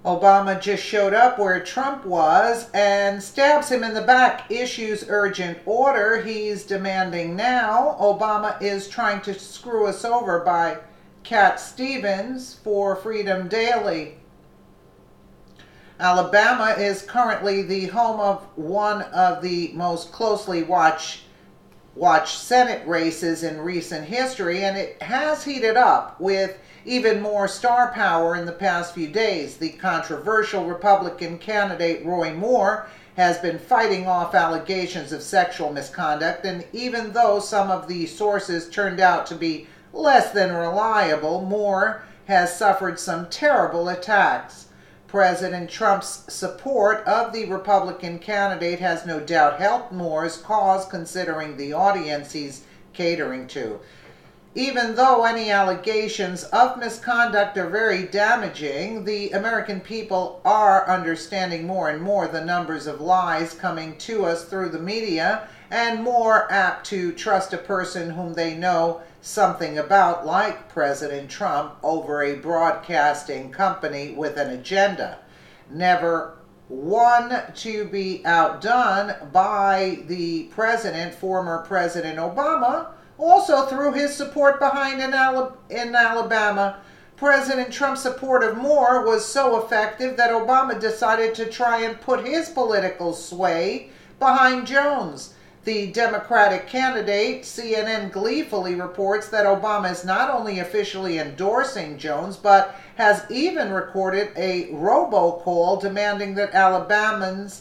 Obama just showed up where Trump was and stabs him in the back, issues urgent order he's demanding now. Obama is trying to screw us over by Cat Stevens for Freedom Daily. Alabama is currently the home of one of the most closely watched Senate races in recent history, and it has heated up with even more star power in the past few days. The controversial Republican candidate Roy Moore has been fighting off allegations of sexual misconduct, and even though some of the sources turned out to be less than reliable, Moore has suffered some terrible attacks. President Trump's support of the Republican candidate has no doubt helped Moore's cause, considering the audience he's catering to. Even though any allegations of misconduct are very damaging, the American people are understanding more and more the numbers of lies coming to us through the media, and more apt to trust a person whom they know something about, like President Trump, over a broadcasting company with an agenda. Never one to be outdone by the president, former President Obama, also through his support behind in Alabama. President Trump's support of Moore was so effective that Obama decided to try and put his political sway behind Jones. The Democratic candidate, CNN gleefully reports that Obama is not only officially endorsing Jones, but has even recorded a robocall demanding that Alabamans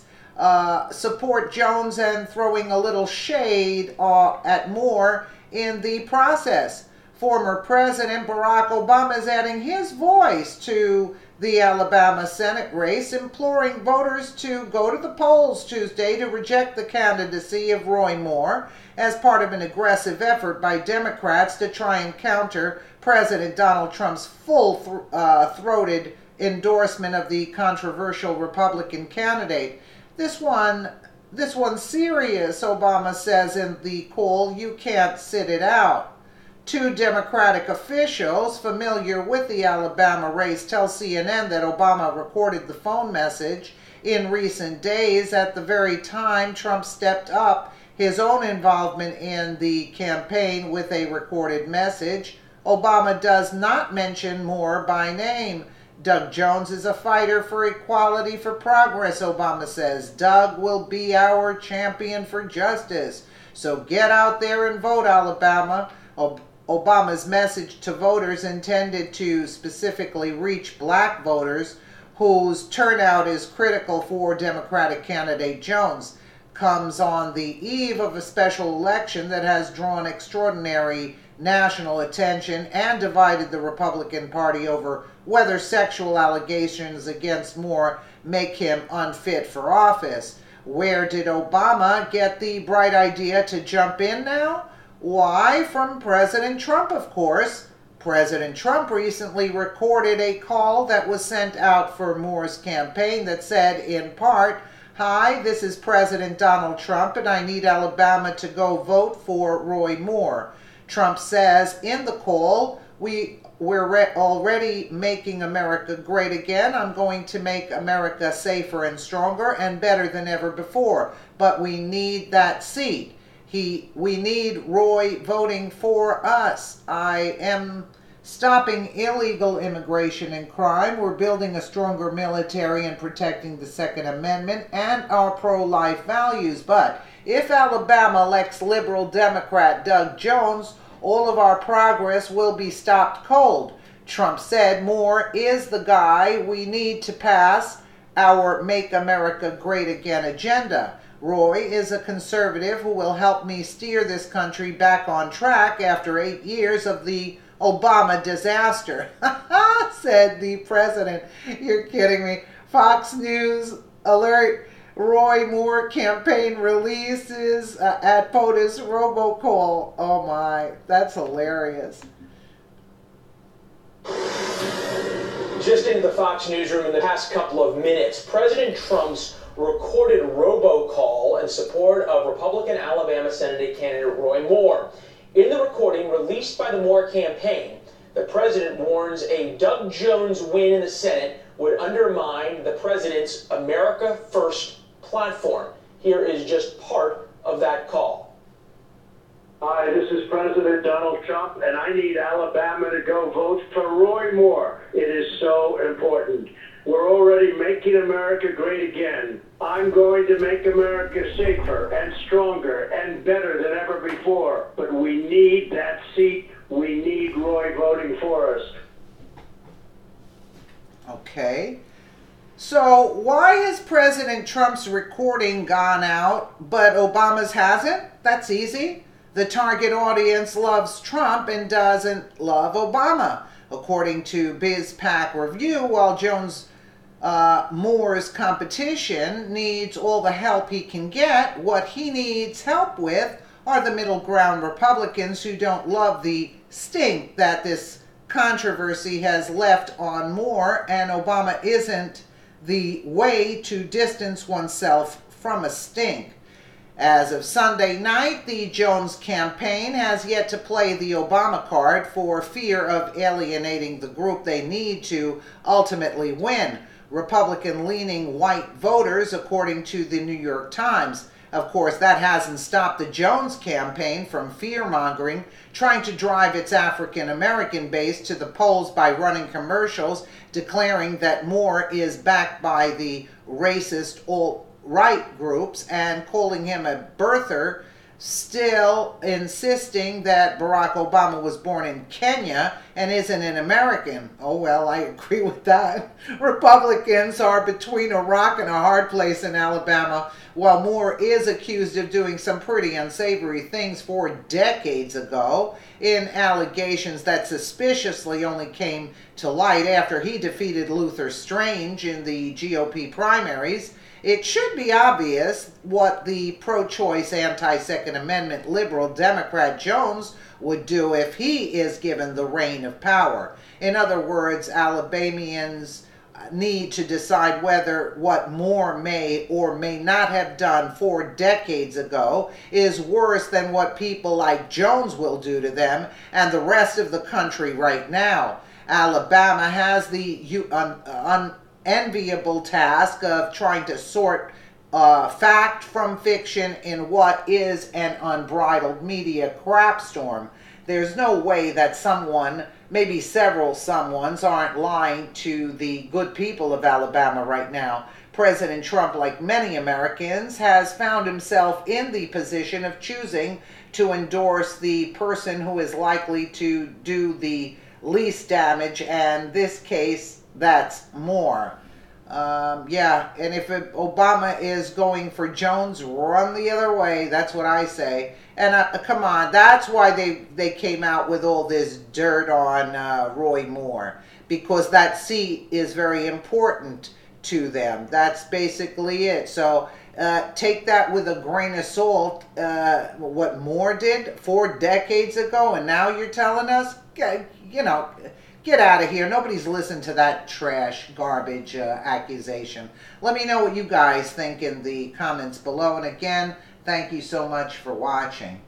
support Jones and throwing a little shade at Moore in the process. Former President Barack Obama is adding his voice to the Alabama Senate race, imploring voters to go to the polls Tuesday to reject the candidacy of Roy Moore as part of an aggressive effort by Democrats to try and counter President Donald Trump's full-throated endorsement of the controversial Republican candidate. This one's serious, Obama says in the call. You can't sit it out. Two Democratic officials familiar with the Alabama race tell CNN that Obama recorded the phone message in recent days at the very time Trump stepped up his own involvement in the campaign with a recorded message. Obama does not mention Moore by name. Doug Jones is a fighter for equality for progress, Obama says. Doug will be our champion for justice. So get out there and vote, Alabama. Obama's message to voters, intended to specifically reach black voters whose turnout is critical for Democratic candidate Jones, comes on the eve of a special election that has drawn extraordinary national attention and divided the Republican Party over whether sexual allegations against Moore make him unfit for office. Where did Obama get the bright idea to jump in now? Why, from President Trump, of course. President Trump recently recorded a call that was sent out for Moore's campaign that said, in part, "Hi, this is President Donald Trump, and I need Alabama to go vote for Roy Moore." Trump says in the call, we're already making America great again. I'm going to make America safer and stronger and better than ever before. But we need that seat. We need Roy voting for us. I am stopping illegal immigration and crime. We're building a stronger military and protecting the Second Amendment and our pro-life values. But if Alabama elects liberal Democrat Doug Jones, all of our progress will be stopped cold. Trump said Moore is the guy we need to pass our Make America Great Again agenda. Roy is a conservative who will help me steer this country back on track after 8 years of the Obama disaster, said the president. You're kidding me. Fox News alert. Roy Moore campaign releases at POTUS robocall. Oh my, that's hilarious. Just into the Fox newsroom in the past couple of minutes, President Trump's recorded robocall in support of Republican Alabama Senate candidate Roy Moore. In the recording released by the Moore campaign, the president warns a Doug Jones win in the Senate would undermine the president's America First platform. Here is just part of that call. Hi, this is President Donald Trump, and I need Alabama to go vote for Roy Moore. It is so important. We're already making America great again. I'm going to make America safer and stronger and better than ever before. But we need that seat. We need Roy voting for us. Okay. So why has President Trump's recording gone out, but Obama's hasn't? That's easy. The target audience loves Trump and doesn't love Obama. According to BizPac Review, while Jones Moore's competition needs all the help he can get, what he needs help with are the middle ground Republicans who don't love the stink that this controversy has left on Moore, and Obama isn't the way to distance oneself from a stink. As of Sunday night, the Jones campaign has yet to play the Obama card for fear of alienating the group they need to ultimately win, Republican-leaning white voters, according to the New York Times. Of course, that hasn't stopped the Jones campaign from fear-mongering, trying to drive its African-American base to the polls by running commercials declaring that Moore is backed by the racist alt-right groups and calling him a birther, still insisting that Barack Obama was born in Kenya and isn't an American. Oh, well, I agree with that. Republicans are between a rock and a hard place in Alabama, while Moore is accused of doing some pretty unsavory things 4 decades ago in allegations that suspiciously only came to light after he defeated Luther Strange in the GOP primaries. It should be obvious what the pro-choice, anti-Second Amendment liberal Democrat Jones would do if he is given the reign of power. In other words, Alabamians need to decide whether what Moore may or may not have done 4 decades ago is worse than what people like Jones will do to them and the rest of the country right now. Alabama has the enviable task of trying to sort fact from fiction in what is an unbridled media crapstorm. There's no way that someone, maybe several someones, aren't lying to the good people of Alabama right now. President Trump, like many Americans, has found himself in the position of choosing to endorse the person who is likely to do the least damage, and in this case, that's Moore. Yeah, and if Obama is going for Jones, run the other way. That's what I say. And come on, that's why they came out with all this dirt on Roy Moore, because that seat is very important to them. That's basically it. So take that with a grain of salt. What Moore did 4 decades ago, and now you're telling us, you know, get out of here. Nobody's listened to that trash, garbage accusation. Let me know what you guys think in the comments below. And again, thank you so much for watching.